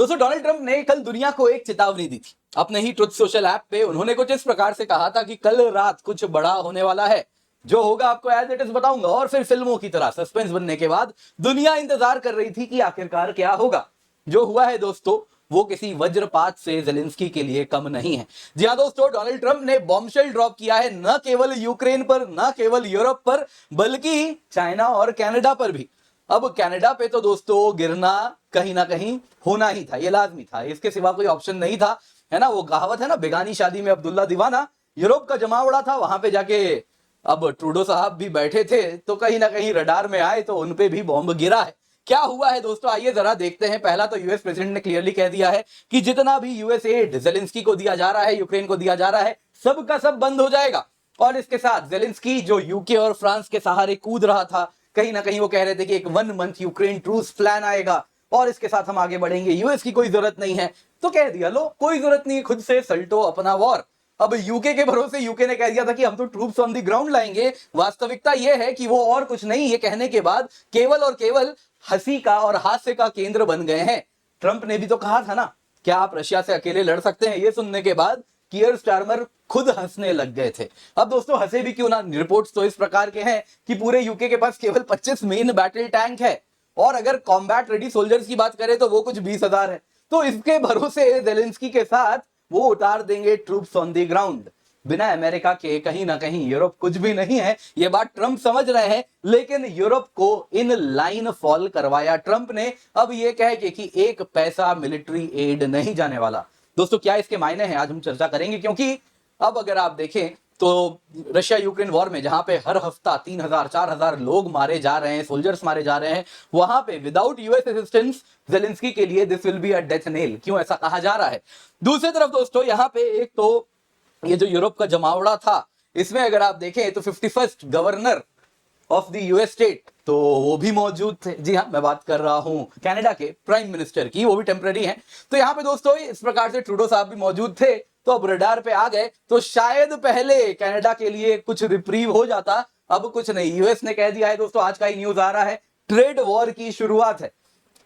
दोस्तों Donald Trump ने कल दुनिया को एक चेतावनी दी थी अपने ही ट्रुथ सोशल ऐप पे। उन्होंने कुछ इस प्रकार से कहा था कि कल रात कुछ बड़ा होने वाला है, जो होगा आपको एज इट इज बताऊंगा। और फिर फिल्मों की तरह सस्पेंस बनने के बाद दुनिया इंतजार कर रही थी कि आखिरकार क्या होगा। जो हुआ है दोस्तों वो किसी वज्रपात से ज़ेलेंस्की के लिए कम नहीं है। जी हां दोस्तों, डोनाल्ड ट्रंप ने बॉम्बशेल ड्रॉप किया है, न केवल यूक्रेन पर, न केवल यूरोप पर, बल्कि चाइना और कनाडा पर भी। अब कनाडा पे तो दोस्तों गिरना कहीं ना कहीं होना ही था, ये लाजमी था, इसके सिवा कोई ऑप्शन नहीं था, है ना। वो कहावत है ना, बेगानी शादी में अब्दुल्ला दीवाना। यूरोप का जमावड़ा था, वहां पे जाके अब ट्रूडो साहब भी बैठे थे, तो कहीं ना कहीं रडार में आए तो उनपे भी बॉम्ब गिरा है। क्या हुआ है दोस्तों, आइए जरा देखते हैं। पहला तो यूएस प्रेसिडेंट ने क्लियरली कह दिया है कि जितना भी यूएस एड ज़ेलेंस्की को दिया जा रहा है, यूक्रेन को दिया जा रहा है, सब का सब बंद हो जाएगा। और इसके साथ ज़ेलेंस्की जो यूके और फ्रांस के सहारे कूद रहा था, कहीं ना कहीं वो कह रहे थे कि एक 1 मंथ यूक्रेन ट्रूस प्लान आएगा और इसके साथ हम आगे बढ़ेंगे, यूएस की कोई जरूरत नहीं है। तो कह दिया लो कोई जरूरत नहीं, खुद से सल्टो अपना वॉर। अब यूके के भरोसे यूके ने कह दिया था कि हम तो ट्रूप्स ऑन द ग्राउंड लाएंगे। वास्तविकता यह है कि वो और कुछ नहीं, ये कहने के बाद केवल और केवल हंसी का और हास्य का केंद्र बन गए हैं। ट्रंप ने भी तो कहा था ना, क्या आप रशिया से अकेले लड़ सकते हैं? ये सुनने के बाद कियर स्टारमर खुद हंसने लग गए थे। अब दोस्तों हंसे भी क्यों ना, रिपोर्ट्स तो इस प्रकार के हैं कि पूरे यूके के पास केवल 25 मेन बैटल टैंक है, और अगर कॉम्बैट रेडी सोल्जर्स की बात करें तो वो कुछ 20,000 है। तो इसके भरोसे ज़ेलेंस्की के साथ वो उतार देंगे ट्रूप्स ऑन द ग्राउंड। बिना अमेरिका के कहीं ना कहीं यूरोप कुछ भी नहीं है, ये बात ट्रंप समझ रहे हैं, लेकिन यूरोप को इन लाइन फॉल करवाया ट्रंप ने। अब ये कह के कि एक पैसा मिलिट्री एड नहीं जाने वाला। दोस्तों क्या इसके मायने हैं, आज हम चर्चा करेंगे, क्योंकि अब अगर आप देखें तो रशिया यूक्रेन वॉर में जहां पे हर हफ्ता 3,000 4,000 लोग मारे जा रहे हैं, सोल्जर्स मारे जा रहे हैं, वहां पे विदाउट यूएस असिस्टेंस ज़ेलेंस्की के लिए this will be a death nail. क्यों ऐसा कहा जा रहा है? दूसरी तरफ दोस्तों यहां पे एक तो ये जो यूरोप का जमावड़ा था, इसमें अगर आप देखें तो 51st governor of the US state तो वो भी मौजूद थे। जी हाँ, मैं बात कर रहा हूं कनाडा के प्राइम मिनिस्टर की, वो भी टेम्पररी हैं। तो यहां पे दोस्तों इस प्रकार से ट्रूडो साहब भी मौजूद थे, तो अब रडार पे आ गए, तो शायद पहले कनाडा के लिए कुछ रिप्रीव हो जाता, अब कुछ नहीं। यूएस ने कह दिया है दोस्तों, आज का ही न्यूज आ रहा है, ट्रेड वॉर की शुरुआत है।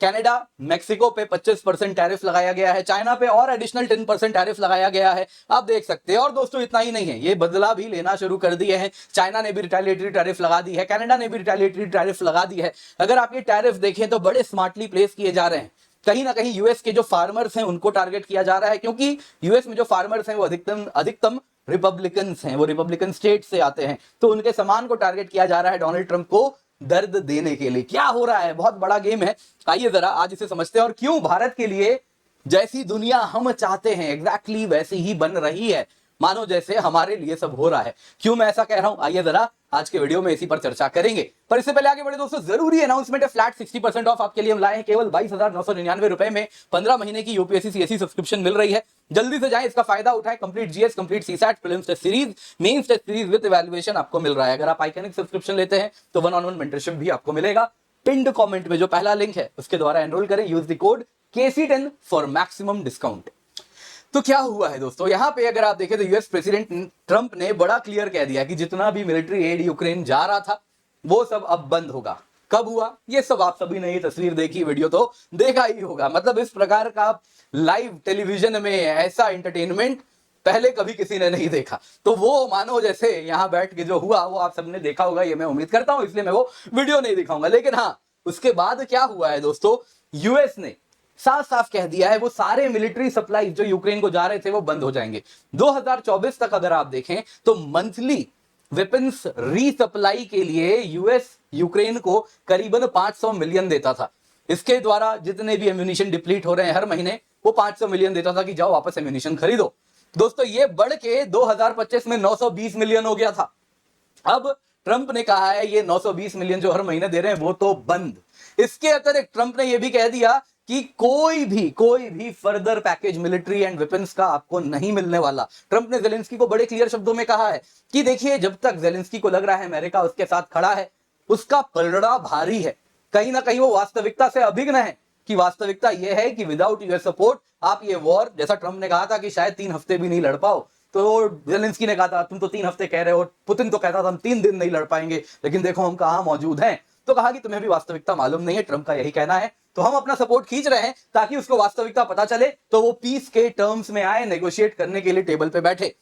कनाडा मेक्सिको पे 25% टैरिफ लगाया गया है, चाइना पे और एडिशनल 10% टैरिफ लगाया गया है, आप देख सकते हैं। और दोस्तों इतना ही नहीं है, ये बदला भी लेना शुरू कर दिए हैं। चाइना ने भी रिटेलिएटरी टैरिफ लगा दी है, कनाडा ने भी रिटेलिएटरी टैरिफ लगा दी है। अगर आप ये टैरिफ देखें तो बड़े स्मार्टली प्लेस किए जा रहे हैं। कहीं ना कहीं यूएस के जो फार्मर्स हैं उनको टारगेट किया जा रहा है, क्योंकि यूएस में जो फार्मर्स हैं वो अधिकतम रिपब्लिकन्स हैं, वो रिपब्लिकन स्टेट से आते हैं, तो उनके सामान को टारगेट किया जा रहा है डोनाल्ड ट्रंप को दर्द देने के लिए। क्या हो रहा है, बहुत बड़ा गेम है। आइए जरा आज इसे समझते हैं, और क्यों भारत के लिए जैसी दुनिया हम चाहते हैं एग्जैक्टली वैसी ही बन रही है, मानो जैसे हमारे लिए सब हो रहा है। क्यों मैं ऐसा कह रहा हूं, आइए जरा आज के वीडियो में इसी पर चर्चा करेंगे। पर इससे पहले आगे बढ़े दोस्तों, जरूरी अनाउंसमेंट है, फ्लैट 60% ऑफ आपके लिए हम लाए हैं केवल 22,999 रुपए में। 15 महीने की यूपीएससी सीएससी सब्सक्रिप्शन मिल रही है, जल्दी से जाएं, इसका फायदा उठाएं। Complete GS, complete CSAT, prelims test series, mains test series with evaluation आपको मिल रहा है। अगर आप आइकॉनिक सब्सक्रिप्शन लेते हैं तो 1-on-1 मेंटरशिप भी आपको मिलेगा। पिंड कमेंट में जो पहला लिंक है उसके द्वारा एनरोल करें, use the code KC10 for maximum discount. तो क्या हुआ है दोस्तों, यहां पे अगर आप देखें तो यूएस प्रेसिडेंट ट्रंप ने बड़ा क्लियर कह दिया कि जितना भी मिलिट्री एड यूक्रेन जा रहा था वो सब अब बंद होगा। कब हुआ ये सब, आप सभी ने ये तस्वीर देखी, वीडियो तो देखा ही होगा। मतलब इस प्रकार का लाइव टेलीविजन में ऐसा एंटरटेनमेंट पहले कभी किसी ने नहीं देखा। तो वो मानो जैसे यहां बैठ के जो हुआ वो आप सबने देखा होगा, ये मैं उम्मीद करता हूं, इसलिए मैं वो वीडियो नहीं दिखाऊंगा। लेकिन हाँ, उसके बाद क्या हुआ है दोस्तों, यूएस ने साफ साफ कह दिया है वो सारे मिलिट्री सप्लाई जो यूक्रेन को जा रहे थे वो बंद हो जाएंगे। 2024 तक अगर आप देखें तो मंथली वेपन्स रीसप्लाई के लिए यूएस यूक्रेन को करीबन 500 मिलियन देता था। इसके द्वारा जितने भी एम्यूनिशन डिप्लीट हो रहे हैं हर महीने, वो 500 मिलियन देता था कि जाओ वापस एम्यूनिशन खरीदो। दोस्तों ये बढ़ के 2025 में 920 मिलियन हो गया था। अब ट्रंप ने कहा है ये 920 मिलियन जो हर महीने दे रहे हैं वो तो बंद। इसके अतिरिक्त ट्रंप ने यह भी कह दिया कि कोई भी further package military and weapons का आपको नहीं मिलने वाला। ट्रंप ने ज़ेलेंस्की को बड़े क्लियर शब्दों में कहा है कि देखिए, जब तक ज़ेलेंस्की को लग रहा है अमेरिका उसके साथ खड़ा है, उसका पलड़ा भारी है। कहीं ना कहीं वो वास्तविकता से अभिज्ञ है कि वास्तविकता यह है कि विदाउट यूएस सपोर्ट आप ये वॉर, जैसा ट्रंप ने कहा था कि शायद 3 हफ्ते भी नहीं लड़ पाओ, तो ज़ेलेंस्की ने कहा था तुम तो 3 हफ्ते कह रहे हो, पुतिन तो कहता था हम 3 दिन नहीं लड़ पाएंगे, लेकिन देखो हम कहां मौजूद हैं। तो कहा कि तुम्हें भी वास्तविकता मालूम नहीं है, ट्रंप का यही कहना है, तो हम अपना सपोर्ट खींच रहे हैं ताकि उसको वास्तविकता पता चले, तो वो पीस के टर्म्स में आए, नेगोशिएट करने के लिए टेबल पे बैठे।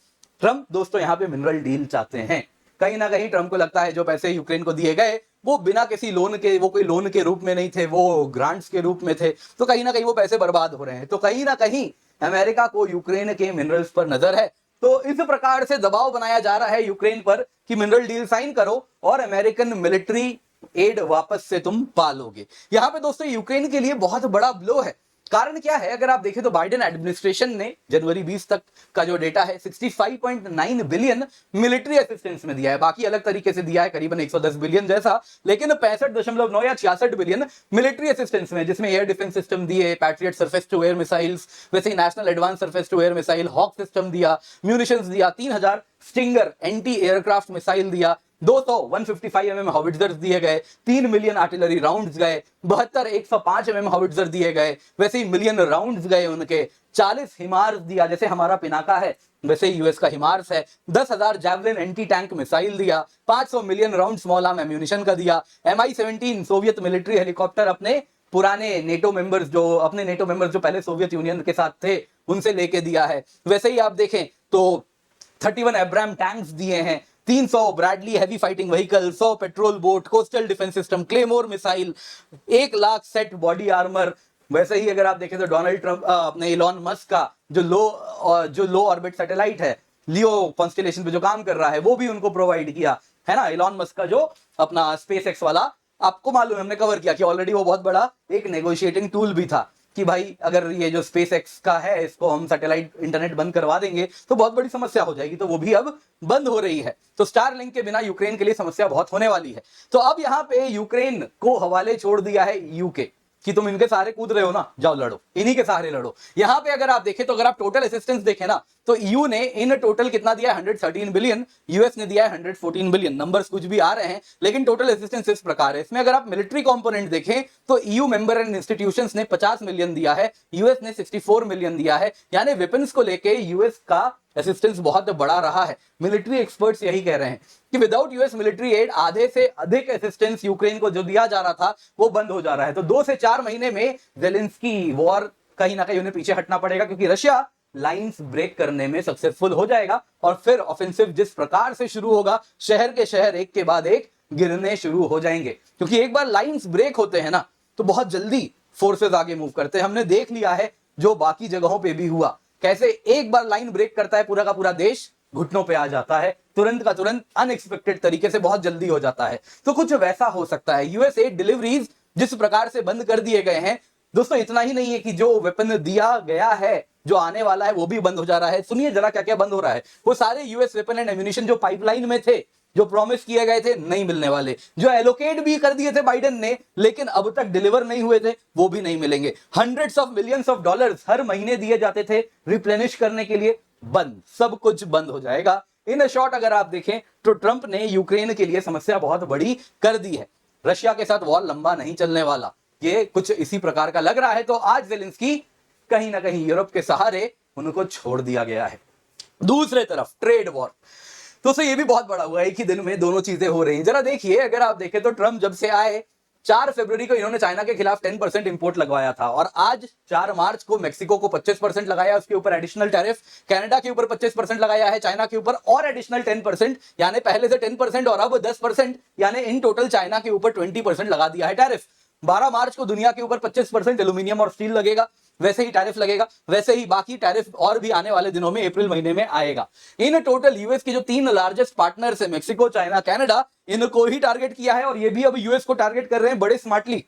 ट्रंप दोस्तों यहाँ पे मिनरल डील चाहते हैं। कहीं ना कहीं ट्रंप को लगता है जो पैसे यूक्रेन को दिए गए वो बिना किसी लोन के, वो कोई लोन के रूप में नहीं थे, वो ग्रांट्स के रूप में थे, तो कहीं ना कहीं वो पैसे बर्बाद हो रहे हैं। तो कहीं ना कहीं अमेरिका को यूक्रेन के मिनरल्स पर नजर है, तो इस प्रकार से दबाव बनाया जा रहा है यूक्रेन पर कि मिनरल डील साइन करो और अमेरिकन मिलिट्री एड वापस से तुम पालोगे। यहां पे दोस्तों यूक्रेन के लिए बहुत बड़ा ब्लो है। कारण क्या है, अगर आप देखें तो बाइडेन एडमिनिस्ट्रेशन ने जनवरी 20 तक का जो डेटा है 65.9 बिलियन मिलिट्री असिस्टेंस में दिया है। बाकी अलग तरीके से दिया है करीबन 110 बिलियन जैसा, लेकिन 65.9 या 66 बिलियन मिलिट्री असिस्टेंस में, जिसमें एयर डिफेंस सिस्टम दिए, Patriot surface to air missiles, वैसे ही national advance surface to air missile Hawk system दिया, म्यूनिशंस दिया, 3000 स्टिंगर एंटी एयरक्राफ्ट मिसाइल दिया, 155 mm हाविट्जर्स दिए गए, 3 मिलियन आर्टिलरी राउंड्स गए, 72 105 mm हाविट्जर दिए गए, वैसे ही मिलियन राउंड्स गए उनके, 40 हिमार्स दिया, जैसे हमारा पिनाका है वैसे ही यूएस का हिमार्स है, 10,000 जैवलिन एंटी टैंक मिसाइल दिया, 500 million round small arm ammunition का दिया, MI-17 सोवियत मिलिट्री हेलीकॉप्टर अपने पुराने नेटो मेंबर्स जो पहले सोवियत यूनियन के साथ थे उनसे लेके दिया है। वैसे ही आप देखें तो 31 एब्राम टैंक्स दिए हैं, 300 Bradley heavy fighting vehicle, 100 petrol boat, coastal defence system, claymore missile, 1 lakh set body armour. वैसे ही अगर आप देखें तो डोनाल्ड ट्रंप अपने इलॉन मस्क का जो लो ऑर्बिट सैटेलाइट है लियो कॉन्स्टेलेशन पे जो काम कर रहा है वो भी उनको प्रोवाइड किया है ना। इलॉन मस्क का जो अपना स्पेस एक्स वाला, आपको मालूम है हमने कवर किया कि ऑलरेडी वो बहुत बड़ा एक नेगोशिएटिंग टूल भी था कि भाई अगर ये जो स्पेस एक्स का है इसको हम सैटेलाइट इंटरनेट बंद करवा देंगे तो बहुत बड़ी समस्या हो जाएगी, तो वो भी अब बंद हो रही है। तो स्टारलिंक के बिना यूक्रेन के लिए समस्या बहुत होने वाली है। तो अब यहाँ पे यूक्रेन को हवाले छोड़ दिया है यूके कि तुम इनके सहारे कूद रहे हो ना, जाओ लड़ो, इन्हीं के सहारे लड़ो। यहां पे अगर आप देखें तो अगर आप टोटल असिस्टेंस देखें ना तो ईयू ने इन टोटल कितना दिया है 113 बिलियन, यूएस ने दिया है 114 बिलियन। नंबर्स कुछ भी आ रहे हैं लेकिन टोटल असिस्टेंस इस प्रकार है। इसमें अगर आप मिलिट्री कंपोनेंट देखें तो ईयू मेंबर एंड इंस्टीट्यूशंस ने 50 मिलियन दिया है, यूएस ने 64 मिलियन दिया है। यानी वेपन्स को लेके यूएस का असिस्टेंस बहुत बड़ा रहा है। मिलिट्री एक्सपर्ट्स यही कह रहे हैं कि विदाउट यूएस मिलिट्री एड आधे से अधिक असिस्टेंस यूक्रेन को जो दिया जा रहा था वो बंद हो जा रहा है। तो 2 से 4 महीने में ज़ेलेंस्की वॉर कहीं ना कहीं उन्हें पीछे हटना पड़ेगा, क्योंकि रशिया लाइंस ब्रेक करने में सक्सेसफुल हो जाएगा और फिर ऑफेंसिव जिस प्रकार से शुरू होगा, शहर के शहर एक के बाद एक गिरने शुरू हो जाएंगे। क्योंकि एक बार लाइंस ब्रेक होते हैं ना तो बहुत जल्दी फोर्सेस आगे मूव करते हैं। हमने देख लिया है जो बाकी जगहों पे भी हुआ, कैसे एक बार लाइन ब्रेक करता है पूरा का पूरा देश घुटनों पे आ जाता है, तुरंत का तुरंत अनएक्सपेक्टेड तरीके से बहुत जल्दी हो जाता है। तो कुछ वैसा हो सकता है। यूएस एड डिलीवरीज जिस प्रकार से बंद कर दिए गए हैं दोस्तों, इतना ही नहीं है कि जो वेपन दिया गया है जो आने वाला है वो भी बंद हो जा रहा है। सुनिए जरा क्या क्या बंद हो रहा है। वो सारे यूएस वेपन एंड एम्यूनिशन जो पाइपलाइन में थे, जो प्रॉमिस किए गए थे, नहीं मिलने वाले। जो एलोकेट भी कर दिए थे बाइडेन ने लेकिन अब तक डिलीवर नहीं हुए थे, वो भी नहीं मिलेंगे। Hundreds of millions of dollars हर महीने दिए जाते थे रिप्लेनिश करने के लिए, बंद, सब कुछ बंद हो जाएगा। इन शॉर्ट अगर आप देखें तो ट्रंप ने यूक्रेन के लिए समस्या बहुत बड़ी कर दी है। रशिया के साथ वॉर लंबा नहीं चलने वाला, ये कुछ इसी प्रकार का लग रहा है। तो आज ज़ेलेंस्की कहीं ना कहीं यूरोप के सहारे उनको छोड़ दिया गया है। दूसरे तरफ ट्रेड वॉर, तो ये भी बहुत बड़ा हुआ है। एक ही दिन में दोनों चीजें हो रही हैं। जरा देखिए, अगर आप देखें तो ट्रंप जब से आए 4 फरवरी को इन्होंने चाइना के खिलाफ 10% इंपोर्ट लगवाया था और आज 4 मार्च को मेक्सिको को 25% लगाया, उसके ऊपर एडिशनल टैरिफ, कनाडा के ऊपर 25% लगाया है, चाइना के ऊपर और एडिशनल 10%, यानी पहले से 10% और अब 10%, यानी इन टोटल चाइना के ऊपर 20% लगा दिया है टैरिफ। 12 मार्च को दुनिया के ऊपर 25% एल्यूमिनियम और स्टील लगेगा, वैसे ही टैरिफ लगेगा। वैसे ही बाकी टैरिफ और भी आने वाले दिनों में अप्रैल महीने में आएगा। इन टोटल यूएस के जो 3 लार्जेस्ट पार्टनर्स है, मेक्सिको, चाइना, कनाडा, इनको ही टारगेट किया है और ये भी अब यूएस को टारगेट कर रहे हैं बड़े smartly.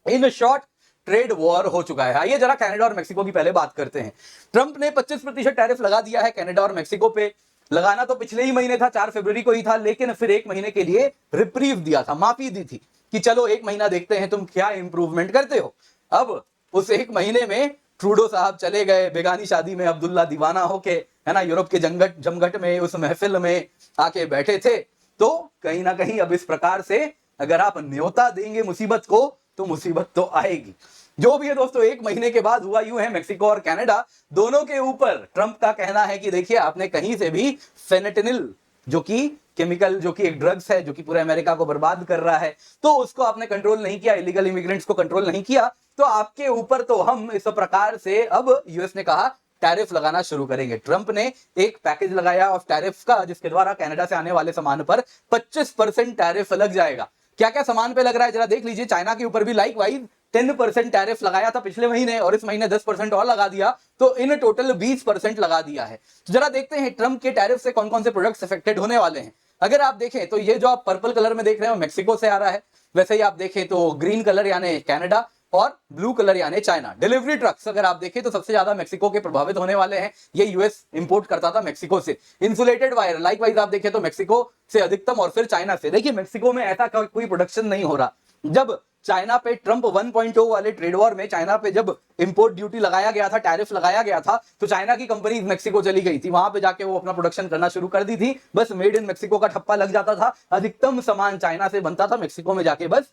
In short trade war हो चुका है। आइए जरा कनाडा और मेक्सिको की पहले बात करते हैं। ट्रंप ने 25% टैरिफ लगा दिया है कनाडा और मेक्सिको पे। लगाना तो पिछले ही महीने था, 4 फरवरी को ही था, लेकिन फिर 1 महीने के लिए रिप्रीव दिया था, माफी दी थी कि चलो 1 महीना देखते हैं तुम क्या इंप्रूवमेंट करते हो। अब उस 1 महीने में ट्रूडो साहब चले गए बेगानी शादी में, अब्दुल्ला दीवाना होके, है ना, यूरोप के जमघट में उस महफिल में आके बैठे थे। तो कहीं ना कहीं अब इस प्रकार से अगर आप न्योता देंगे मुसीबत को तो मुसीबत तो आएगी। जो भी है दोस्तों, 1 महीने के बाद हुआ यूं है, मेक्सिको और कनाडा दोनों के ऊपर ट्रंप का कहना है कि देखिए आपने कहीं से भी फेनेटिनिल जो कि केमिकल, जो कि एक ड्रग्स है, जो कि पूरे अमेरिका को बर्बाद कर रहा है, तो उसको आपने कंट्रोल नहीं किया, इलीगल इमिग्रेंट्स को कंट्रोल नहीं किया, तो आपके ऊपर तो हम इस प्रकार से अब यूएस ने कहा टैरिफ लगाना शुरू करेंगे। ट्रंप ने एक पैकेज लगाया ऑफ टैरिफ का, जिसके द्वारा कनाडा से आने वाले सामान पर 25% टैरिफ लग जाएगा। क्या क्या सामान पे लग रहा है जरा देख लीजिए। चाइना के ऊपर भी लाइक वाइज 10% टैरिफ लगाया था पिछले महीने, और इस महीने 10% और लगा दिया, तो इन टोटल 20% लगा दिया है। तो जरा देखते हैं ट्रंप के टैरिफ से कौन कौन से प्रोडक्ट्स अफेक्टेड होने वाले हैं। अगर आप देखें तो ये जो आप पर्पल कलर में देख रहे हो मैक्सिको से आ रहा है, वैसे ही आप देखें तो ग्रीन कलर यानी कनाडा और ब्लू कलर यानी चाइना। डिलीवरी ट्रक्स अगर आप देखें तो सबसे ज्यादा मेक्सिको के प्रभावित होने वाले हैं, ये यूएस इंपोर्ट करता था मेक्सिको से। इंसुलेटेड वायर लाइक वाइज आप देखें तो मेक्सिको से अधिकतम, और फिर चाइना से। देखिए मेक्सिको में ऐसा कोई प्रोडक्शन नहीं हो रहा। जब चाइना पे ट्रंप 1.0 वाले ट्रेड वॉर में चाइना पे जब इंपोर्ट ड्यूटी लगाया गया था, टैरिफ लगाया गया था, तो चाइना की कंपनी मेक्सिको चली गई थी, वहां पे जाके वो अपना प्रोडक्शन करना शुरू कर दी थी। बस मेड इन मेक्सिको का ठप्पा लग जाता था, अधिकतम सामान चाइना से बनता था, मेक्सिको में जाके बस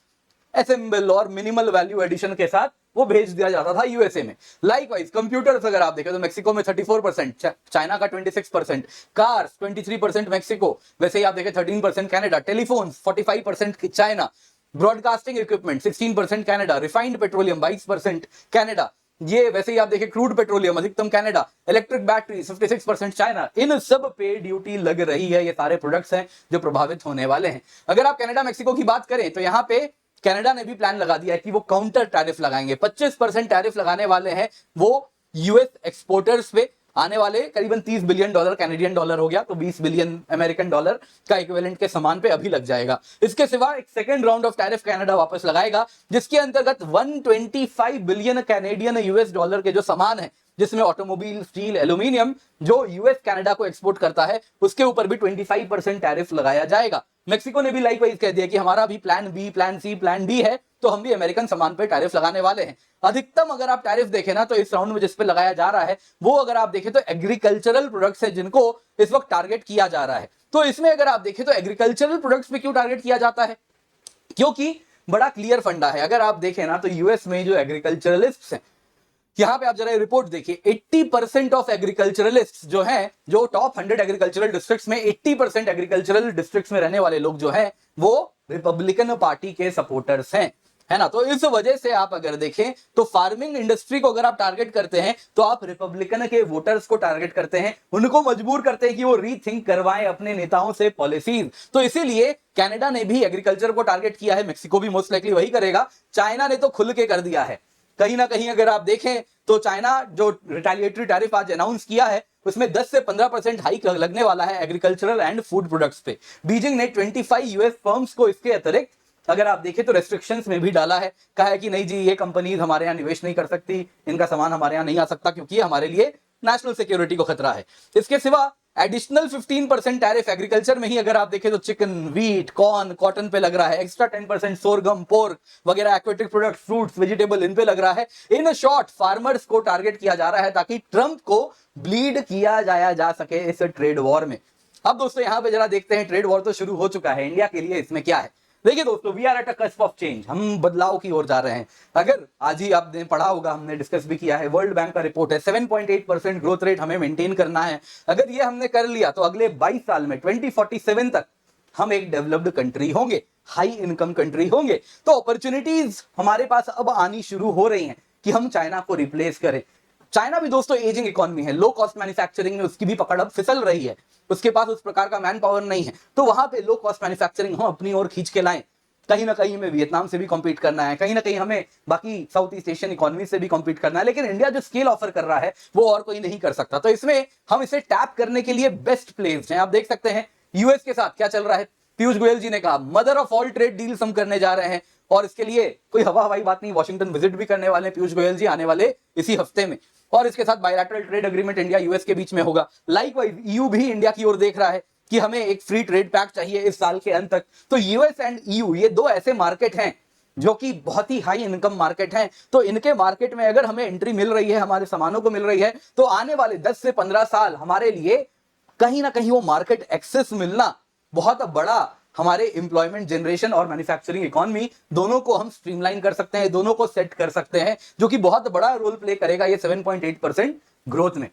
असेंबल और मिनिमल वैल्यू एडिशन के साथ वो भेज दिया जाता था यूएसए में। लाइकवाइज कंप्यूटर्स अगर आप देखें तो मेक्सिको में 34%, चाइना का 26%, कार्स 23% मेक्सिको, वैसे ही आप देखें 13% Canada, telephones 45% China, broadcasting equipment 16% Canada, refined petroleum 22% Canada, ये वैसे ही आप देखें क्रूड पेट्रोलियम अधिकतम कनाडा, इलेक्ट्रिक बैटरी 56% चाइना। इन सब पे ड्यूटी लग रही है। ये सारे प्रोडक्ट्स हैं जो प्रभावित होने वाले हैं। अगर आप कनाडा मेक्सिको की बात करें तो यहां पे कनाडा ने भी प्लान लगा दिया है कि वो काउंटर टैरिफ लगाएंगे। 25% टैरिफ लगाने वाले हैं वो यूएस एक्सपोर्टर्स पे। आने वाले करीबन $30 बिलियन कैनेडियन डॉलर हो गया, तो 20 बिलियन अमेरिकन डॉलर का इक्विवेलेंट के सामान पे अभी लग जाएगा। इसके सिवा एक second round of tariff Canada वापस लगाएगा, जिसके अंतर्गत 125 बिलियन कैनेडियन यूएस डॉलर के जो सामान है, जिसमें ऑटोमोबाइल, स्टील, एल्यूमिनियम, जो यूएस कनाडा को एक्सपोर्ट करता है, उसके ऊपर भी 25% टैरिफ लगाया जाएगा। मेक्सिको ने भी लाइकवाइज कह दिया कि हमारा भी plan B, plan C, plan D है, तो हम भी अमेरिकन सामान पे टैरिफ लगाने वाले हैं। अधिकतम अगर आप टैरिफ देखें ना, तो इस राउंड में जिस पे लगाया जा रहा है वो अगर आप देखें तो एग्रीकल्चरल प्रोडक्ट्स है, जिनको इस वक्त टारगेट किया जा रहा है। तो इसमें अगर आप देखें तो एग्रीकल्चरल प्रोडक्ट्स पे क्यों टारगेट किया जाता है? क्योंकि बड़ा क्लियर फंडा है। अगर आप देखें ना तो यूएस में जो एग्रीकल्चरलिस्ट हैं, यहां पे आप जरा रिपोर्ट देखिए, 80% ऑफ एग्रीकल्चरलिस्ट जो हैं, जो टॉप 100 एग्रीकल्चरल डिस्ट्रिक्ट्स में 80% एग्रीकल्चरल डिस्ट्रिक्ट्स में रहने वाले लोग जो हैं वो रिपब्लिकन पार्टी के सपोर्टर्स हैं, है ना। तो इस वजह से आप अगर देखें तो फार्मिंग इंडस्ट्री को अगर आप टारगेट करते हैं तो आप रिपब्लिकन के वोटर्स को टारगेट करते हैं, उनको मजबूर करते हैं कि वो रीथिंक करवाएं अपने नेताओं से पॉलिसीज। तो इसीलिए कनाडा ने भी एग्रीकल्चर को टारगेट किया है, मेक्सिको भी मोस्ट लाइकली वही करेगा। चाइना ने तो खुल के कर दिया है। कहीं ना कहीं अगर आप देखें तो चाइना जो रिटेलिएटरी टैरिफ आज अनाउंस किया है, उसमें 10 से 15% हाइक लगने वाला है एग्रीकल्चरल एंड फूड प्रोडक्ट्स पे। बीजिंग ने 25 यूएस फर्म्स को इसके अतिरिक्त अगर आप देखें तो रेस्ट्रिक्शंस में भी डाला है। कहा है कि नहीं जी, ये कंपनीज हमारे यहाँ निवेश नहीं कर सकती, इनका सामान हमारे यहाँ नहीं आ सकता, क्योंकि ये हमारे लिए नेशनल सिक्योरिटी को खतरा है। इसके सिवा एडिशनल 15% टैरिफ एग्रीकल्चर में ही अगर आप देखें तो चिकन, व्हीट, कॉर्न, कॉटन पे लग रहा है। एक्स्ट्रा 10% सोरगम, पोर्क वगैरह, एक्वेटिक प्रोडक्ट, फ्रूट्स, वेजिटेबल, इन पे लग रहा है। इन शॉर्ट फार्मर्स को टारगेट किया जा रहा है ताकि ट्रंप को ब्लीड किया जाया जा सके इस ट्रेड वॉर में। अब दोस्तों यहां पे जरा देखते हैं, ट्रेड वॉर तो शुरू हो चुका है, इंडिया के लिए इसमें क्या है। देखिए दोस्तों, we are at a cusp of change, हम बदलाव की ओर जा रहे हैं। अगर आज ही आपने पढ़ा होगा, हमने डिस्कस भी किया है, वर्ल्ड बैंक का रिपोर्ट है 7.8% ग्रोथ रेट हमें मेंटेन करना है। अगर ये हमने कर लिया तो अगले 22 साल में 2047 तक हम एक डेवलप्ड कंट्री होंगे, हाई इनकम कंट्री होंगे। तो अपॉर्चुनिटीज हमारे पास अब आनी शुरू हो रही हैं कि हम चाइना को रिप्लेस करें। चाइना भी दोस्तों एजिंग इकोनॉमी है, लो कॉस्ट मैन्युफैक्चरिंग में उसकी भी पकड़ अब फिसल रही है, उसके पास उस प्रकार का मैन पावर नहीं है। तो वहां पे लो कॉस्ट मैन्युफैक्चरिंग हम अपनी ओर खींच के लाएं। कहीं ना कहीं हमें वियतनाम से भी कॉम्पीट करना है, कहीं ना कहीं हमें बाकी साउथ ईस्ट एशियन इकोनॉमी से भी कॉम्पीट करना है, लेकिन इंडिया जो स्केल ऑफर कर रहा है वो और कोई नहीं कर सकता। तो इसमें हम इसे टैप करने के लिए बेस्ट प्लेस्ड हैं। आप देख सकते हैं यूएस के साथ क्या चल रहा है। पीयूष गोयल जी ने कहा mother of all trade deals हम करने जा रहे हैं, और इसके लिए कोई हवा हवाई बात नहीं, वॉशिंगटन विजिट भी करने वाले हैं पीयूष गोयल जी आने वाले इसी हफ्ते में, और इसके साथ bilateral trade agreement India US के बीच में होगा। लाइकवाइज ईयू भी इंडिया की ओर देख रहा है कि हमें एक फ्री ट्रेड पैक्ट चाहिए इस साल के अंत तक। तो यूएस एंड ईयू ये दो ऐसे मार्केट हैं जो कि बहुत ही हाई इनकम मार्केट हैं। तो इनके मार्केट में अगर हमें एंट्री मिल रही है, हमारे सामानों को मिल रही है, तो आने वाले 10 से 15 साल हमारे लिए कहीं ना कहीं वो मार्केट एक्सेस मिलना बहुत बड़ा, हमारे एम्प्लॉयमेंट जनरेशन और मैन्युफैक्चरिंग इकोनॉमी दोनों को हम स्ट्रीमलाइन कर सकते हैं, दोनों को सेट कर सकते हैं, जो कि बहुत बड़ा रोल प्ले करेगा ये 7.8% ग्रोथ में।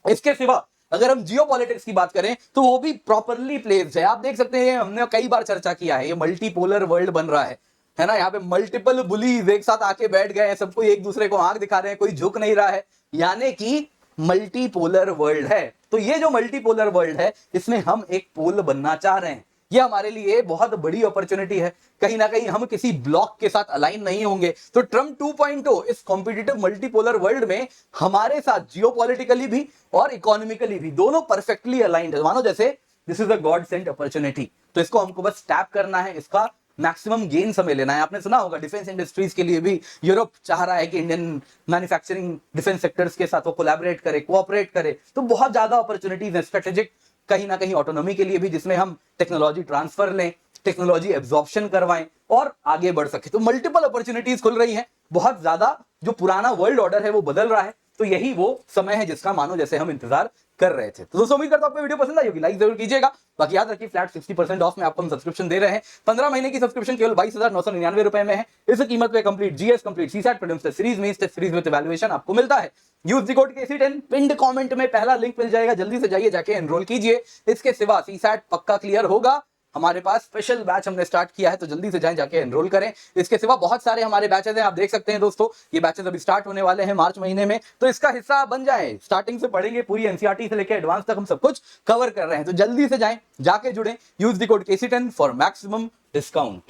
इसके सिवा अगर हम जियो पॉलिटिक्स की बात करें तो वो भी प्रॉपरली प्लेस्ड है। आप देख सकते हैं, हमने कई बार चर्चा किया है, ये मल्टीपोलर वर्ल्ड बन रहा है ना। यहाँ पे मल्टीपल बुलीज एक साथ आके बैठ गए हैं, सबको एक दूसरे को आंख दिखा रहे हैं, कोई झुक नहीं रहा है, यानी कि मल्टीपोलर वर्ल्ड है। तो ये जो मल्टीपोलर वर्ल्ड है, इसमें हम एक पोल बनना चाह रहे हैं। ये हमारे लिए बहुत बड़ी अपॉर्चुनिटी है। कहीं ना कहीं हम किसी ब्लॉक के साथ अलाइन नहीं होंगे, तो ट्रम्प 2.0 इस कॉम्पिटिटिव मल्टीपोलर वर्ल्ड में हमारे साथ जियोपॉलिटिकली भी और इकोनॉमिकली भी दोनों परफेक्टली अलाइंड है। मानो जैसे this is a god sent opportunity. तो इसको हमको बस टैप करना है, इसका मैक्सिमम गेन हमें लेना है। आपने सुना होगा डिफेंस इंडस्ट्रीज के लिए भी यूरोप चाह रहा है कि इंडियन मैन्युफैक्चरिंग डिफेंस सेक्टर्स के साथ वो कोलैबोरेट करे, कोऑपरेट करे। तो बहुत ज्यादा अपॉर्चुनिटीज है स्ट्रेटेजिक, कहीं ना कहीं ऑटोनॉमी के लिए भी, जिसमें हम टेक्नोलॉजी ट्रांसफर लें, टेक्नोलॉजी एब्जॉर्प्शन करवाएं और आगे बढ़ सके। तो मल्टीपल अपॉर्चुनिटीज खुल रही हैं बहुत ज्यादा। जो पुराना वर्ल्ड ऑर्डर है वो बदल रहा है, तो यही वो समय है जिसका मानो जैसे हम इंतजार कर रहे थे। तो दोस्तों उम्मीद करता हूं आपको वीडियो पसंद आई होगी, लाइक जरूर कीजिएगा। बाकी याद रखिए फ्लैट 60% ऑफ में आपको हम सब्सक्रिप्शन दे रहे हैं। 15 महीने की सब्सक्रिप्शन केवल 22,999 रुपए में है। इस कीमत पे complete GS, complete CSAT, prelims test series, mains test series with evaluation आपको मिलता है। यूज द कोड KC10, पिंड कमेंट में पहला लिंक मिल जाएगा, जल्दी से जाइए, जाके एनरोल कीजिए। इसके सिवा सीसैट पक्का क्लियर होगा, हमारे पास स्पेशल बैच हमने स्टार्ट किया है, तो जल्दी से जाएं, जाके एनरोल करें। इसके सिवा बहुत सारे हमारे बैचेस हैं, आप देख सकते हैं दोस्तों, ये बैचेस अभी स्टार्ट होने वाले हैं मार्च महीने में, तो इसका हिस्सा बन जाएं। स्टार्टिंग से पढ़ेंगे, पूरी एनसीईआरटी से लेकर एडवांस तक हम सब कुछ कवर कर रहे हैं। तो जल्दी से जाएं, जाके जुड़ें। Use the code KC10 for maximum discount.